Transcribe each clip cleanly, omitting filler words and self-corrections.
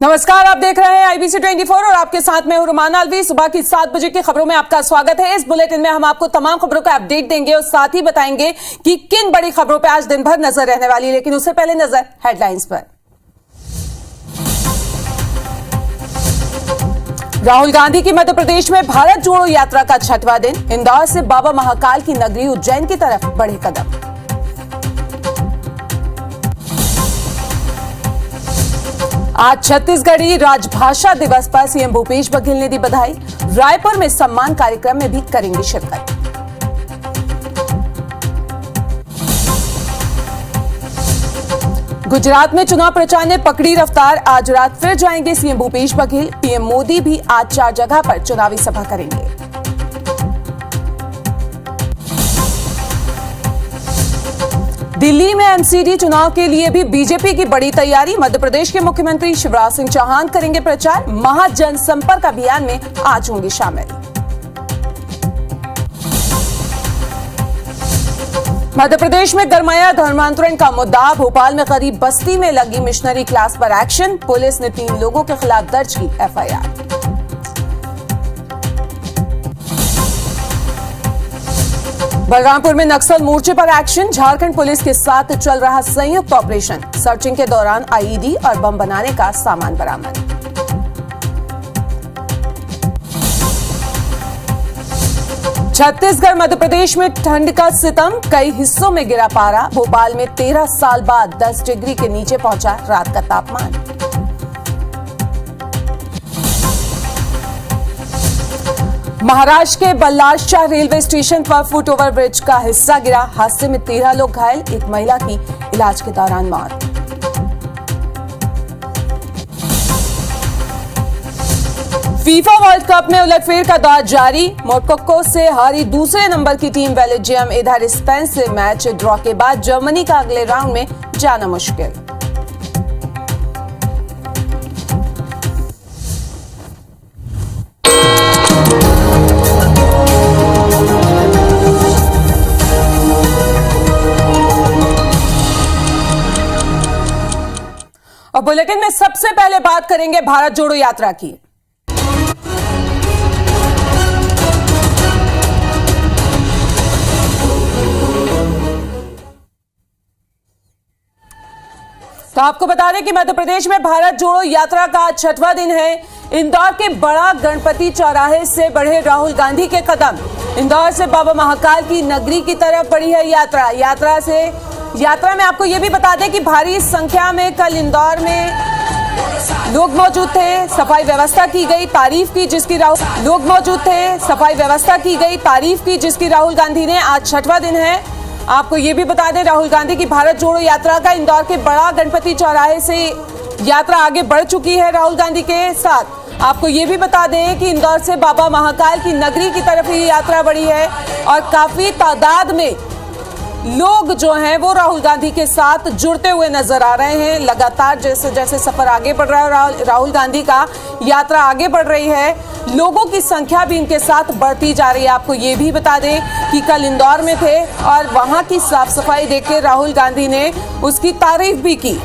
नमस्कार, आप देख रहे हैं आईबीसी 24 और आपके साथ मैं हूं रुमाना अलवी। सुबह की 7 बजे की खबरों में आपका स्वागत है। इस बुलेटिन में हम आपको तमाम खबरों का अपडेट देंगे और साथ ही बताएंगे कि किन बड़ी खबरों पर आज दिन भर नजर रहने वाली है। लेकिन उससे पहले नजर हेडलाइंस पर। राहुल गांधी की मध्य प्रदेश में भारत जोड़ो यात्रा का 6वां दिन। इंदौर से बाबा महाकाल की नगरी उज्जैन की तरफ बढ़े कदम। आज छत्तीसगढ़ी राजभाषा दिवस पर सीएम भूपेश बघेल ने दी बधाई। रायपुर में सम्मान कार्यक्रम में भी करेंगे शिरकत। गुजरात में चुनाव प्रचार ने पकड़ी रफ्तार। आज रात फिर जाएंगे सीएम भूपेश बघेल। पीएम मोदी भी आज 4 जगह पर चुनावी सभा करेंगे। दिल्ली में एमसीडी चुनाव के लिए भी बीजेपी की बड़ी तैयारी। मध्य प्रदेश के मुख्यमंत्री शिवराज सिंह चौहान करेंगे प्रचार। महाजनसंपर्क अभियान में आज होंगे शामिल। मध्य प्रदेश में गरमाया धर्मांतरण का मुद्दा। भोपाल में गरीब बस्ती में लगी मिशनरी क्लास पर एक्शन। पुलिस ने 3 लोगों के खिलाफ दर्ज की एफआईआर। बलरामपुर में नक्सल मोर्चे पर एक्शन। झारखंड पुलिस के साथ चल रहा संयुक्त ऑपरेशन। सर्चिंग के दौरान आईईडी और बम बनाने का सामान बरामद। छत्तीसगढ़ मध्य प्रदेश में ठंड का सितम। कई हिस्सों में गिरा पारा। भोपाल में 13 साल बाद 10 डिग्री के नीचे पहुंचा रात का तापमान। महाराष्ट्र के बल्लारशाह रेलवे स्टेशन पर फुट ओवर ब्रिज का हिस्सा गिरा। हादसे में 13 लोग घायल। एक महिला की इलाज के दौरान मौत। फीफा वर्ल्ड कप में उलटफेर का दौर जारी। मोरक्को से हारी दूसरे नंबर की टीम बेल्जियम। इधर स्पेन से मैच ड्रॉ के बाद जर्मनी का अगले राउंड में जाना मुश्किल। और बुलेटिन में सबसे पहले बात करेंगे भारत जोड़ो यात्रा की। तो आपको बता दें कि मध्य प्रदेश में भारत जोड़ो यात्रा का 6वां दिन है। इंदौर के बड़ा गणपति चौराहे से बढ़े राहुल गांधी के कदम। इंदौर से बाबा महाकाल की नगरी की तरफ बढ़ी है यात्रा में आपको यह भी बता दें कि भारी संख्या में कल इंदौर में लोग मौजूद थे। सफाई व्यवस्था की गई, तारीफ की जिसकी राहुल गांधी ने। आज 6वां दिन है। आपको यह भी बता दें राहुल गांधी की भारत जोड़ो यात्रा का इंदौर के बड़ा गणपति चौराहे से यात्रा आगे बढ़ चुकी है। राहुल गांधी के साथ आपको यह भी बता दें कि इंदौर से बाबा महाकाल की नगरी की तरफ ये यात्रा बढ़ी है और काफी तादाद में लोग जो हैं वो राहुल गांधी के साथ जुड़ते हुए नजर आ रहे हैं। लगातार जैसे जैसे सफर आगे बढ़ रहा है, राहुल गांधी का यात्रा आगे बढ़ रही है, लोगों की संख्या भी इनके साथ बढ़ती जा रही है। आपको ये भी बता दें कि कल इंदौर में थे और वहां की साफ सफाई देखकर राहुल गांधी ने उसकी तारीफ भी की।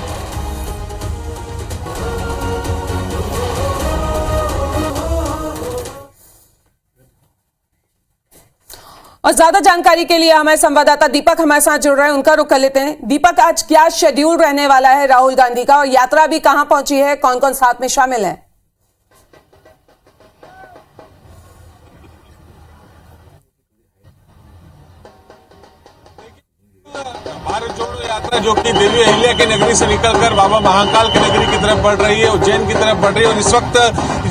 और ज्यादा जानकारी के लिए हमारे संवाददाता दीपक हमारे साथ जुड़ रहे हैं, उनका रुख कर लेते हैं। दीपक, आज क्या शेड्यूल रहने वाला है राहुल गांधी का और यात्रा भी कहां पहुंची है, कौन कौन साथ में शामिल है? भारत जोड़ो यात्रा जो कि देवी अहिल्या की नगरी से निकलकर बाबा महाकाल की नगरी की तरफ बढ़ रही है, उज्जैन की तरफ बढ़ रही है। और इस वक्त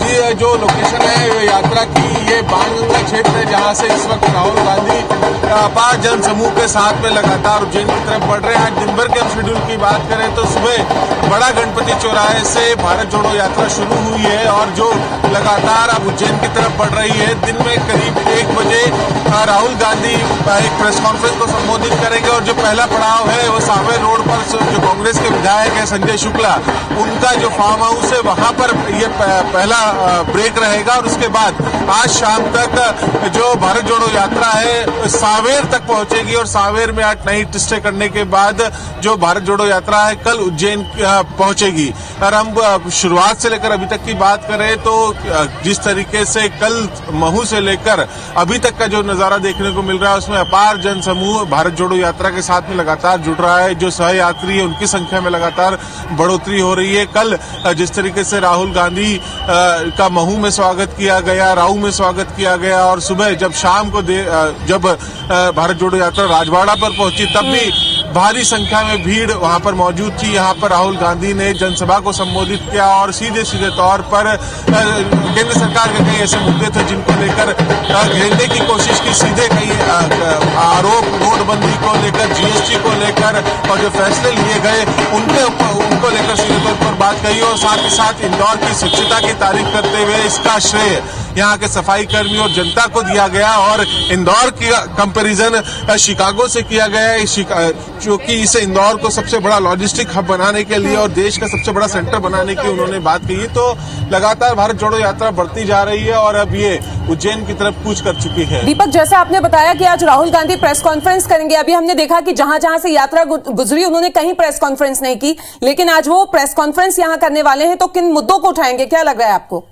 ये जो लोकेशन है यात्रा की, ये बाणगंगा क्षेत्र है जहां से इस वक्त राहुल गांधी अपार जन समूह के साथ में लगातार उज्जैन की तरफ बढ़ रहे हैं। आज दिन भर के हम शेड्यूल की बात करें तो सुबह बड़ा गणपति चौराहे से भारत जोड़ो यात्रा शुरू हुई है और जो लगातार अब उज्जैन की तरफ बढ़ रही है। दिन में करीब 1 बजे राहुल गांधी एक प्रेस कॉन्फ्रेंस को संबोधित करेंगे और जो पहला पड़ाव है वो सावे रोड पर जो कांग्रेस के विधायक है संजय शुक्ला, उनका जो फार्म हाउस है वहां पर ये पहला ब्रेक रहेगा और उसके बाद आज शाम तक जो भारत जोड़ो यात्रा है सांवेर तक पहुंचेगी और सांवेर में 8 नाइट स्टे करने के बाद जो भारत जोड़ो यात्रा है कल उज्जैन पहुंचेगी। और हम शुरुआत से लेकर अभी तक की बात करें तो जिस तरीके से कल महू से लेकर अभी तक का जो नजारा देखने को मिल रहा है उसमें अपार जन समूह भारत जोड़ो यात्रा के साथ में लगातार जुड़ रहा है। जो सहयात्री है उनकी संख्या में लगातार बढ़ोतरी हो रही है। कल जिस तरीके से राहुल गांधी का महू में स्वागत किया गया, राऊ में स्वागत किया गया और सुबह जब शाम को जब भारत जोड़ो यात्रा राजवाड़ा पर पहुंची तब भी भारी संख्या में भीड़ वहां पर मौजूद थी। यहां पर राहुल गांधी ने जनसभा को संबोधित किया और सीधे सीधे तौर पर केंद्र सरकार के कई ऐसे मुद्दे थे जिनको लेकर घेरने की कोशिश की। सीधे कई आरोप नोटबंदी को लेकर, जीएसटी को लेकर और जो फैसले लिए गए उनको लेकर सीधे तौर पर बात कही और साथ ही साथ इंदौर की स्वच्छता की तारीफ करते हुए इसका श्रेय यहाँ के सफाई कर्मी और जनता को दिया गया और इंदौर की कंपैरिजन शिकागो से किया गया है, क्योंकि इसे इंदौर को सबसे बड़ा लॉजिस्टिक हब बनाने के लिए और देश का सबसे बड़ा सेंटर बनाने की उन्होंने बात की। तो लगातार भारत जोड़ो यात्रा बढ़ती जा रही है और अब ये उज्जैन की तरफ कूच कर चुकी है। दीपक, जैसा आपने बताया कि आज राहुल गांधी प्रेस कॉन्फ्रेंस करेंगे, अभी हमने देखा कि जहां जहां से यात्रा गुजरी उन्होंने कहीं प्रेस कॉन्फ्रेंस नहीं की, लेकिन आज वो प्रेस कॉन्फ्रेंस यहां करने वाले हैं, तो किन मुद्दों को उठाएंगे, क्या लग रहा है आपको?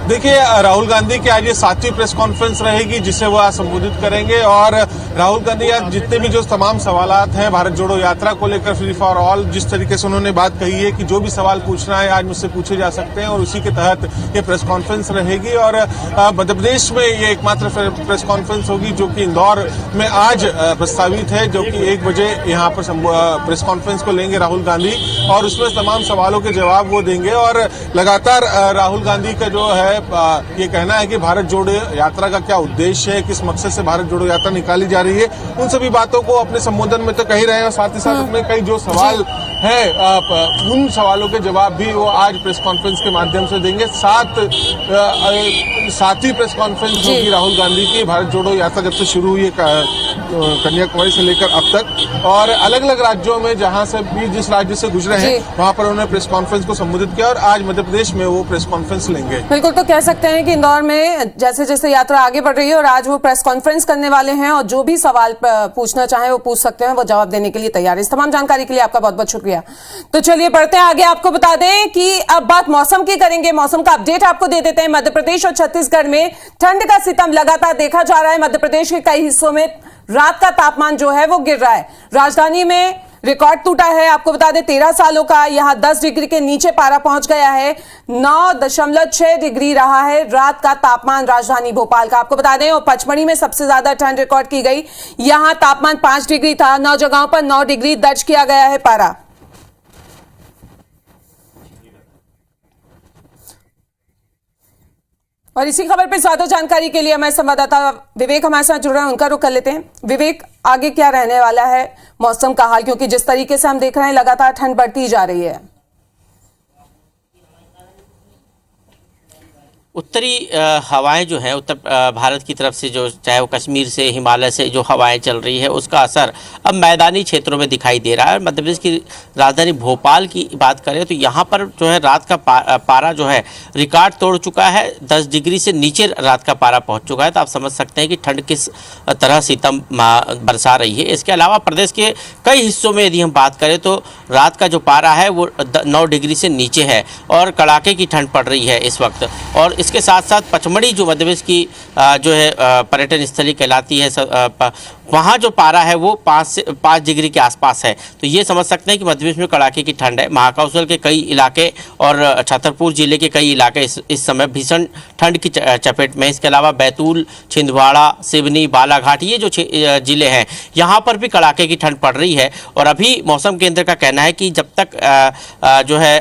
देखिए, राहुल गांधी की आज ये 7वीं प्रेस कॉन्फ्रेंस रहेगी जिसे वो आज संबोधित करेंगे और राहुल गांधी आज जितने भी जो तमाम सवालात हैं भारत जोड़ो यात्रा को लेकर फ्री फॉर ऑल, जिस तरीके से उन्होंने बात कही है कि जो भी सवाल पूछना है आज मुझसे पूछे जा सकते हैं और उसी के तहत ये प्रेस कॉन्फ्रेंस रहेगी। और मध्य प्रदेश में ये एकमात्र प्रेस कॉन्फ्रेंस होगी जो कि इंदौर में आज प्रस्तावित है, जो कि 1 बजे यहाँ पर प्रेस कॉन्फ्रेंस को लेंगे राहुल गांधी और उसमें तमाम सवालों के जवाब वो देंगे। और लगातार राहुल गांधी का जो है ये कहना है कि भारत जोड़ो यात्रा का क्या उद्देश्य है, किस मकसद से भारत जोड़ो यात्रा निकाली जा रही है, उन सभी बातों को अपने संबोधन में तो कह ही रहे हैं और साथ ही साथ अपने कई जो सवाल है उन सवालों के जवाब भी वो आज प्रेस कॉन्फ्रेंस के माध्यम से देंगे। 7वीं प्रेस कॉन्फ्रेंस होगी राहुल गांधी की भारत जोड़ो यात्रा जब से शुरू हुई है कन्याकुमारी से लेकर अब तक, और अलग अलग राज्यों में जहां से भी जिस राज्य से गुजरे हैं वहां पर उन्होंने प्रेस कॉन्फ्रेंस को संबोधित किया और आज मध्य प्रदेश में वो प्रेस कॉन्फ्रेंस लेंगे। बिल्कुल, तो कह सकते हैं कि इंदौर में जैसे जैसे यात्रा आगे बढ़ रही है और आज वो प्रेस कॉन्फ्रेंस करने वाले हैं और जो भी सवाल पूछना चाहे वो पूछ सकते हैं, वो जवाब देने के लिए तैयार है। इस तमाम जानकारी के लिए आपका बहुत बहुत शुक्रिया। तो चलिए बढ़ते हैं आगे। आपको बता दें कि अब बात मौसम की करेंगे, मौसम का अपडेट आपको दे देते हैं। मध्य प्रदेश और छत्तीसगढ़ में ठंड का सितम लगातार देखा जा रहा है। मध्य प्रदेश के कई हिस्सों में रात का तापमान जो है वो गिर रहा है। राजधानी में रिकॉर्ड टूटा है, आपको बता दें 13 सालों का, यहां 10 डिग्री के नीचे पारा पहुंच गया है। 9.6 डिग्री रहा है रात का तापमान राजधानी भोपाल का, आपको बता दें। और पचमढ़ी में सबसे ज्यादा ठंड रिकॉर्ड की गई, यहां तापमान 5 डिग्री था। 9 जगहों पर 9 डिग्री दर्ज किया गया है पारा। और इसी खबर पर ज्यादा जानकारी के लिए हमारे संवाददाता विवेक हमारे साथ जुड़ रहे हैं, उनका रुख कर लेते हैं। विवेक, आगे क्या रहने वाला है मौसम का हाल, क्योंकि जिस तरीके से हम देख रहे हैं लगातार ठंड बढ़ती जा रही है। उत्तरी हवाएं जो हैं उत्तर भारत की तरफ से, जो चाहे वो कश्मीर से, हिमालय से जो हवाएं चल रही है उसका असर अब मैदानी क्षेत्रों में दिखाई दे रहा है। मध्य प्रदेश की राजधानी भोपाल की बात करें तो यहाँ पर जो है रात का पारा जो है रिकॉर्ड तोड़ चुका है। 10 डिग्री से नीचे रात का पारा पहुँच चुका है। तो आप समझ सकते हैं कि ठंड किस तरह सितम बरसा रही है। इसके अलावा प्रदेश के कई हिस्सों में यदि हम बात करें तो रात का जो पारा है वो 9 डिग्री से नीचे है और कड़ाके की ठंड पड़ रही है इस वक्त। और इसके साथ साथ पचमढ़ी जो मध्य प्रदेश की जो है पर्यटन स्थली कहलाती है, वहाँ जो पारा है वो 5 डिग्री के आसपास है। तो ये समझ सकते हैं कि मध्य प्रदेश में कड़ाके की ठंड है। महाकाशल के कई इलाके और छतरपुर जिले के कई इलाके इस समय भीषण ठंड की चपेट में। इसके अलावा बैतूल, छिंदवाड़ा, सिवनी, बालाघाट, ये जो जिले हैं यहाँ पर भी कड़ाके की ठंड पड़ रही है। और अभी मौसम केंद्र का कहना है कि जब तक जो है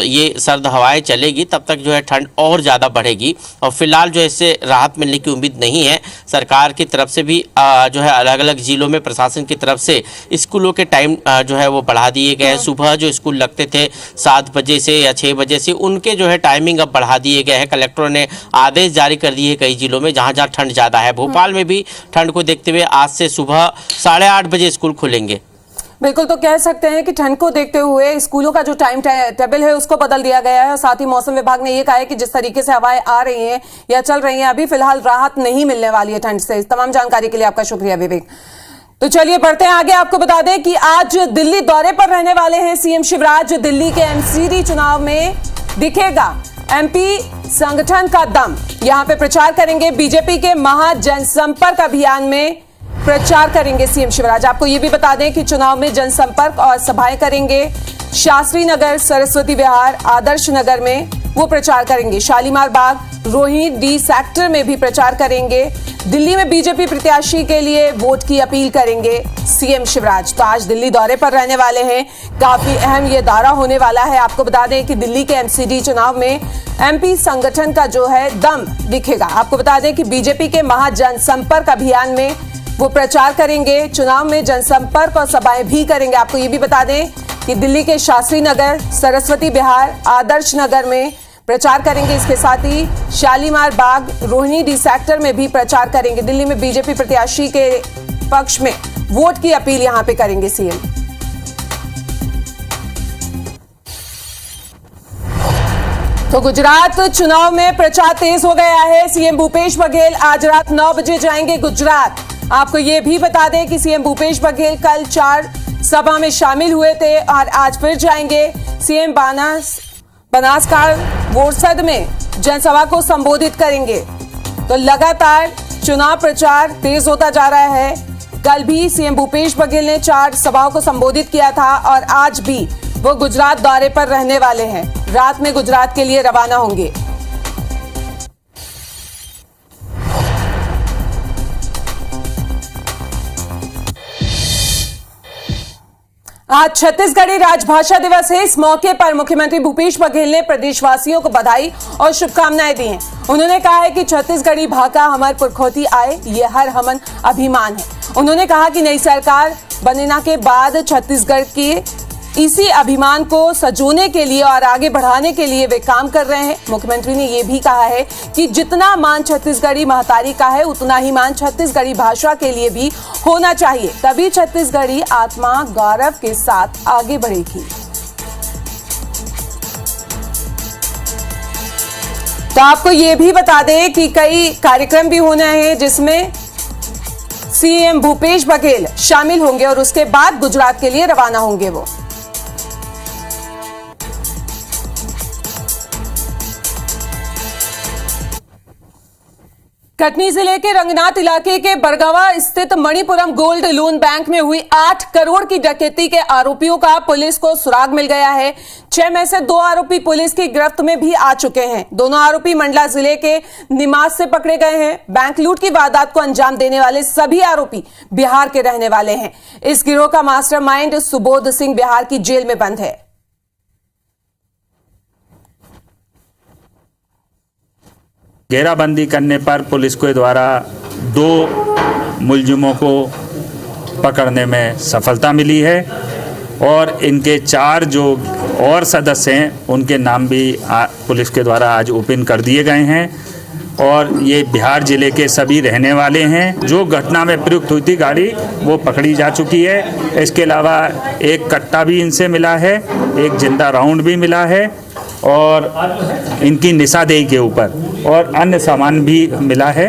ये सर्द हवाएं चलेगी तब तक जो है ठंड और ज़्यादा बढ़ेगी। और फिलहाल जो है इससे राहत मिलने की उम्मीद नहीं है। सरकार की तरफ से भी जो है अलग अलग जिलों में प्रशासन की तरफ से स्कूलों के टाइम जो है वो बढ़ा दिए गए हैं। सुबह जो स्कूल लगते थे 7 बजे से या 6 बजे से, उनके जो है टाइमिंग अब बढ़ा दिए गए हैं। कलेक्टरों ने आदेश जारी कर दिए कई जिलों में जहां जहां ठंड ज़्यादा है। भोपाल में भी ठंड को देखते हुए आज से सुबह 8:30 बजे स्कूल खुलेंगे। बिल्कुल, तो कह सकते हैं कि ठंड को देखते हुए स्कूलों का जो टाइम टेबल है उसको बदल दिया गया है। और साथ ही मौसम विभाग ने यह कहा है कि जिस तरीके से हवाएं आ रही हैं या चल रही हैं, अभी फिलहाल राहत नहीं मिलने वाली है ठंड से। इस तमाम जानकारी के लिए आपका शुक्रिया विवेक। तो चलिए बढ़ते हैं आगे। आपको बता दें कि आज दिल्ली दौरे पर रहने वाले हैं सीएम शिवराज। दिल्ली के एमसीडी चुनाव में दिखेगा एमपी संगठन का दम। यहां पे प्रचार करेंगे। बीजेपी के महाजनसंपर्क अभियान में प्रचार करेंगे सीएम शिवराज। आपको यह भी बता दें कि चुनाव में जनसंपर्क और सभाएं करेंगे। शास्त्री नगर, सरस्वती विहार, आदर्श नगर में वो प्रचार करेंगे। शालीमार बाग, रोहिणी डी सेक्टर में भी प्रचार करेंगे। दिल्ली में बीजेपी प्रत्याशी के लिए वोट की अपील करेंगे सीएम शिवराज। तो आज दिल्ली दौरे पर रहने वाले हैं। काफी अहम ये दौरा होने वाला है। आपको बता दें कि दिल्ली के एमसीडी चुनाव में एमपी संगठन का जो है दम दिखेगा। आपको बता दें कि बीजेपी के महाजनसंपर्क अभियान में वो प्रचार करेंगे। चुनाव में जनसंपर्क और सभाएं भी करेंगे। आपको ये भी बता दें कि दिल्ली के शास्त्री नगर, सरस्वती विहार, आदर्श नगर में प्रचार करेंगे। इसके साथ ही शालीमार बाग, रोहिणी डी सेक्टर में भी प्रचार करेंगे। दिल्ली में बीजेपी प्रत्याशी के पक्ष में वोट की अपील यहां पे करेंगे सीएम। तो गुजरात चुनाव में प्रचार तेज हो गया है। सीएम भूपेश बघेल आज रात 9 बजे जाएंगे गुजरात। आपको यह भी बता दें कि सीएम भूपेश बघेल कल 4 सभा में शामिल हुए थे और आज फिर जाएंगे। सीएम बनासकांठा बोरसद में जनसभा को संबोधित करेंगे। तो लगातार चुनाव प्रचार तेज होता जा रहा है। कल भी सीएम भूपेश बघेल ने 4 सभाओं को संबोधित किया था और आज भी वो गुजरात दौरे पर रहने वाले हैं। रात में गुजरात के लिए रवाना होंगे। आज छत्तीसगढ़ी राजभाषा दिवस है। इस मौके पर मुख्यमंत्री भूपेश बघेल ने प्रदेशवासियों को बधाई और शुभकामनाएं दी हैं। उन्होंने कहा है कि छत्तीसगढ़ी भाषा हमार पुरखौती आए, ये हर हमन अभिमान है। उन्होंने कहा कि नई सरकार बनने के बाद छत्तीसगढ़ के इसी अभिमान को सजोने के लिए और आगे बढ़ाने के लिए वे काम कर रहे हैं। मुख्यमंत्री ने यह भी कहा है कि जितना मान छत्तीसगढ़ी महतारी का है, उतना ही मान छत्तीसगढ़ी भाषा के लिए भी होना चाहिए। तभी छत्तीसगढ़ी आत्मा गौरव के साथ आगे बढ़ेगी। तो आपको ये भी बता दें कि कई कार्यक्रम भी होने हैं जिसमें सीएम भूपेश बघेल शामिल होंगे और उसके बाद गुजरात के लिए रवाना होंगे वो। कटनी जिले के रंगनाथ इलाके के बरगवा स्थित मणिपुरम गोल्ड लोन बैंक में हुई 8 करोड़ की डकैती के आरोपियों का पुलिस को सुराग मिल गया है। 6 में से 2 आरोपी पुलिस की गिरफ्त में भी आ चुके हैं। दोनों आरोपी मंडला जिले के निमास से पकड़े गए हैं। बैंक लूट की वारदात को अंजाम देने वाले सभी आरोपी बिहार के रहने वाले हैं। इस गिरोह का मास्टरमाइंड सुबोध सिंह बिहार की जेल में बंद है। घेराबंदी करने पर पुलिस के द्वारा 2 मुलजिमों को पकड़ने में सफलता मिली है और इनके 4 जो और सदस्य हैं उनके नाम भी पुलिस के द्वारा आज ओपन कर दिए गए हैं और ये बिहार जिले के सभी रहने वाले हैं। जो घटना में प्रयुक्त हुई थी गाड़ी वो पकड़ी जा चुकी है। इसके अलावा एक कट्टा भी इनसे मिला है, एक जिंदा राउंड भी मिला है और इनकी निशानदेही के ऊपर और अन्य सामान भी मिला है।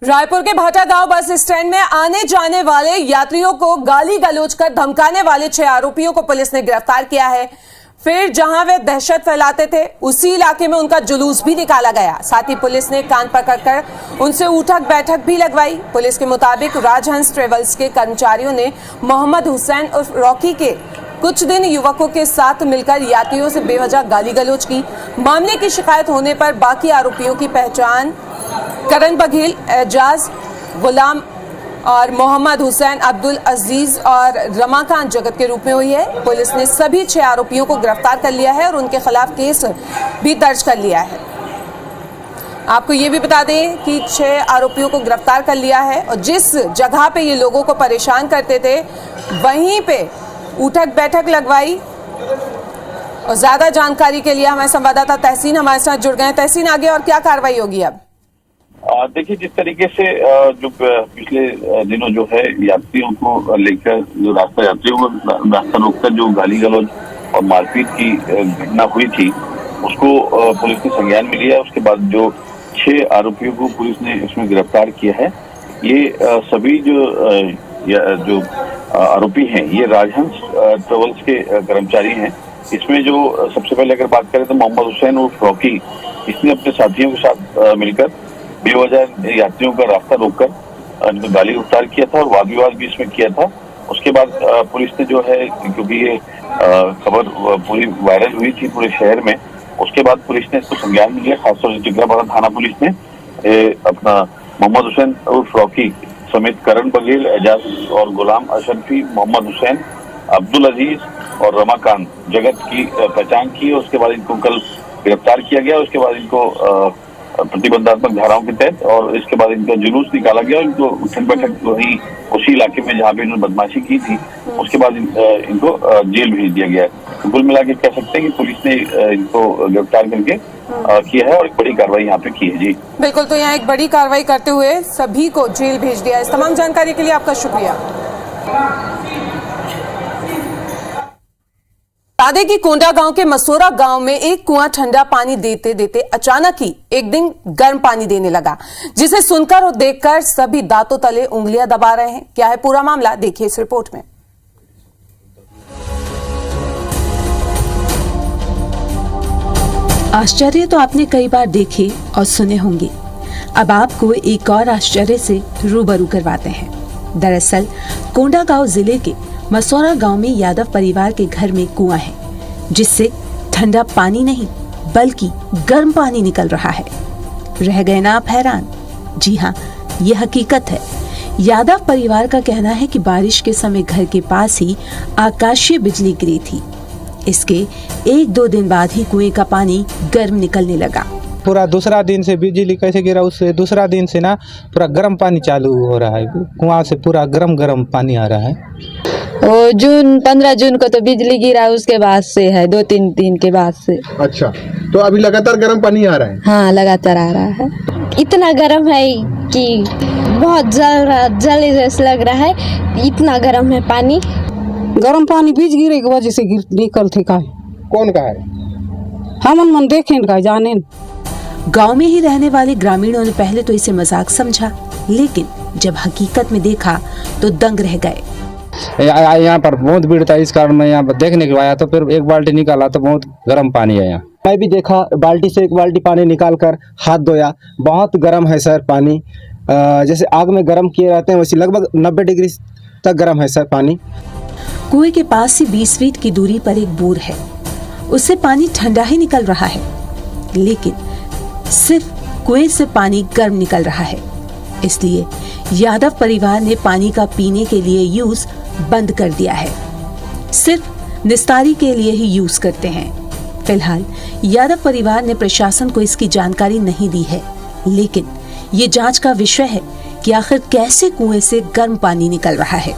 रायपुर के भाटा गांव बस स्टैंड में आने जाने वाले यात्रियों को गाली गलौज कर धमकाने वाले 6 आरोपियों को पुलिस ने गिरफ्तार किया है। फिर जहां वे दहशत फैलाते थे उसी इलाके में उनका जुलूस भी निकाला गया। साथ ही पुलिस ने कान पकड़कर उनसे उठक बैठक भी लगवाई। पुलिस के मुताबिक राजहंस ट्रेवल्स के कर्मचारियों ने मोहम्मद हुसैन उर्फ रॉकी के कुछ दिन युवकों के साथ मिलकर यात्रियों से बेवजह गाली गलौज की। मामले की शिकायत होने पर बाकी आरोपियों की पहचान करण बघेल, एजाज गुलाम और मोहम्मद हुसैन, अब्दुल अजीज और रमाकांत जगत के रूप में हुई है। पुलिस ने सभी 6 आरोपियों को गिरफ्तार कर लिया है और उनके खिलाफ केस भी दर्ज कर लिया है। आपको ये भी बता दें कि 6 आरोपियों को गिरफ्तार कर लिया है और जिस जगह पे ये लोगों को परेशान करते थे वहीं पे उठक बैठक लगवाई। और ज्यादा जानकारी के लिए हमारे संवाददाता तहसीन हमारे साथ जुड़ गए हैं। तहसीन, आगे और क्या कार्रवाई होगी अब? देखिए, जिस तरीके से जो पिछले दिनों जो है यात्रियों को लेकर जो यात्रियों को रास्ता रोककर जो गाली गलौज और मारपीट की घटना हुई थी, उसको पुलिस ने संज्ञान में लिया। उसके बाद जो 6 आरोपियों को पुलिस ने इसमें गिरफ्तार किया है। ये सभी जो आरोपी हैं, ये राजहंस ट्रेवल्स के कर्मचारी हैं। इसमें जो सबसे पहले अगर बात करें तो मोहम्मद हुसैन उर्फ रॉकी, इसने अपने साथियों के साथ मिलकर बेवजह यात्रियों का रास्ता रोककर इनको गाली गुफ्तार किया था और वाद विवाद भी इसमें किया था। उसके बाद पुलिस ने जो है, क्योंकि ये खबर पूरी वायरल हुई थी पूरे शहर में, उसके बाद पुलिस ने इसको संज्ञान में लिया। खासतौर से टिकरापाड़ा थाना पुलिस ने अपना मोहम्मद हुसैन उर्फ रॉकी समेत करण बघेल, एजाज और गुलाम अशरफी, मोहम्मद हुसैन, अब्दुल अजीज और रमाकांत जगत की पहचान की। उसके बाद इनको कल गिरफ्तार किया गया। उसके बाद इनको प्रतिबंधात्मक धाराओं के तहत और इसके बाद इनका जुलूस निकाला गया। इनको उठक बैठक वही उसी इलाके में जहाँ पे इन्होंने बदमाशी की थी, उसके बाद इनको जेल भेज दिया गया है। कुल मिला के कह सकते हैं कि पुलिस ने इनको गिरफ्तार करके किया है और एक बड़ी कार्रवाई यहाँ पे की है। जी बिल्कुल, तो यहाँ एक बड़ी कार्रवाई करते हुए सभी को जेल भेज दिया। इस तमाम जानकारी के लिए आपका शुक्रिया। बता दें कि कोंडा गांव के मसोरा गांव में एक कुआं ठंडा पानी देते देते अचानक ही एक दिन गर्म पानी देने लगा, जिसे सुनकर और देखकर सभी दांतों तले उंगलियां दबा रहे हैं। क्या है पूरा मामला, देखिए इस रिपोर्ट में। आश्चर्य तो आपने कई बार देखे और सुने होंगे। अब आपको एक और आश्चर्य से रूबरू करवाते हैं। दरअसल कोंडागांव जिले के मसौरा गांव में यादव परिवार के घर में कुआं है, जिससे ठंडा पानी नहीं बल्कि गर्म पानी निकल रहा है। रह गए ना आप हैरान? जी हाँ, ये हकीकत है। यादव परिवार का कहना है कि बारिश के समय घर के पास ही आकाशीय बिजली गिरी थी। इसके 1-2 दिन बाद ही कुएं का पानी गर्म निकलने लगा। पूरा दूसरा दिन से बिजली कैसे गिरा, उससे दूसरा दिन से ना पूरा गर्म पानी चालू हो रहा है। कुआं से पूरा गर्म पानी आ रहा है। वो 15 जून को तो बिजली गिरा, उसके बाद से है 2-3 दिन के बाद से। अच्छा, तो अभी लगातार गर्म पानी आ रहा है? हाँ, लगातार आ रहा है। इतना गर्म है कि बहुत जल जैसे लग रहा है। इतना गर्म है पानी। गर्म पानी बीज गिरे की वजह से निकल थे। का कौन कहा है? हम मन देखें का जाने। गांव में ही रहने वाले ग्रामीणों ने पहले तो इसे मजाक समझा, लेकिन जब हकीकत में देखा तो दंग रह गए। यहाँ पर बहुत भीड़ था, इस कारण मैं यहाँ पर देखने को आया, तो फिर एक बाल्टी निकाला तो बहुत गर्म पानी है यहाँ। मैं भी देखा, बाल्टी से एक बाल्टी पानी निकाल कर हाथ धोया। बहुत गर्म है सर पानी, जैसे आग में गर्म किए रहते हैं वैसे लगभग 90 डिग्री तक गर्म है सर पानी। कुएं के पास से 20 फीट की दूरी पर एक बोर है, उससे पानी ठंडा ही निकल रहा है, लेकिन सिर्फ कुएं से पानी गर्म निकल रहा है। इसलिए यादव परिवार ने पानी का पीने के लिए यूज बंद कर दिया है, सिर्फ निस्तारी के लिए ही यूज करते हैं। फिलहाल यादव परिवार ने प्रशासन को इसकी जानकारी नहीं दी है, लेकिन ये जांच का विषय है कि आखिर कैसे कुएं से गर्म पानी निकल रहा है।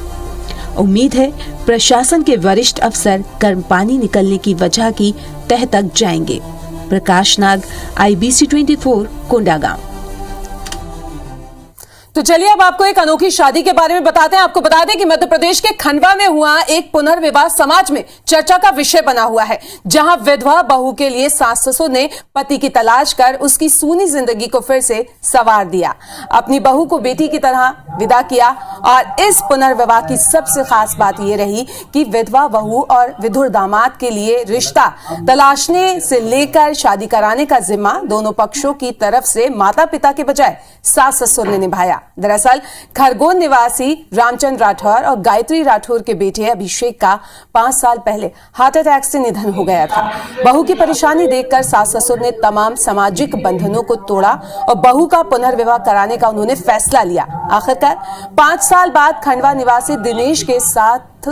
उम्मीद है प्रशासन के वरिष्ठ अफसर गर्म पानी निकलने की वजह की तह तक जाएंगे। प्रकाश नाग, IBC 24, कोंडागांव। तो चलिए अब आपको एक अनोखी शादी के बारे में बताते हैं। आपको बता दें कि मध्य प्रदेश के खंडवा में हुआ एक पुनर्विवाह समाज में चर्चा का विषय बना हुआ है, जहां विधवा बहू के लिए सास ससुर ने पति की तलाश कर उसकी सूनी जिंदगी को फिर से संवार दिया, अपनी बहू को बेटी की तरह विदा किया। और इस पुनर्विवाह की सबसे खास बात यह रही कि विधवा बहू और विधुर दामाद के लिए रिश्ता तलाशने से लेकर शादी कराने का जिम्मा दोनों पक्षों की तरफ से माता पिता के बजाय सास ससुर ने निभाया। दरअसल खरगोन निवासी रामचंद्र राठौर और गायत्री राठौर के बेटे अभिषेक का 5 साल पहले हार्ट अटैक से निधन हो गया था। बहू की परेशानी देखकर सास ससुर ने तमाम सामाजिक बंधनों को तोड़ा और बहू का पुनर्विवाह कराने का उन्होंने फैसला लिया। आखिरकार 5 साल बाद खंडवा निवासी दिनेश के साथ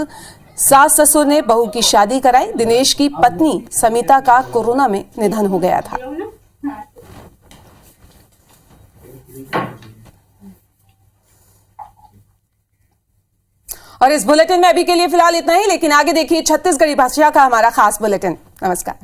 सास ससुर ने बहू की शादी कराई। दिनेश की पत्नी समिता का कोरोना में निधन हो गया था। और इस बुलेटिन में अभी के लिए फिलहाल इतना ही, लेकिन आगे देखिए छत्तीसगढ़ी भाषा का हमारा खास बुलेटिन। नमस्कार।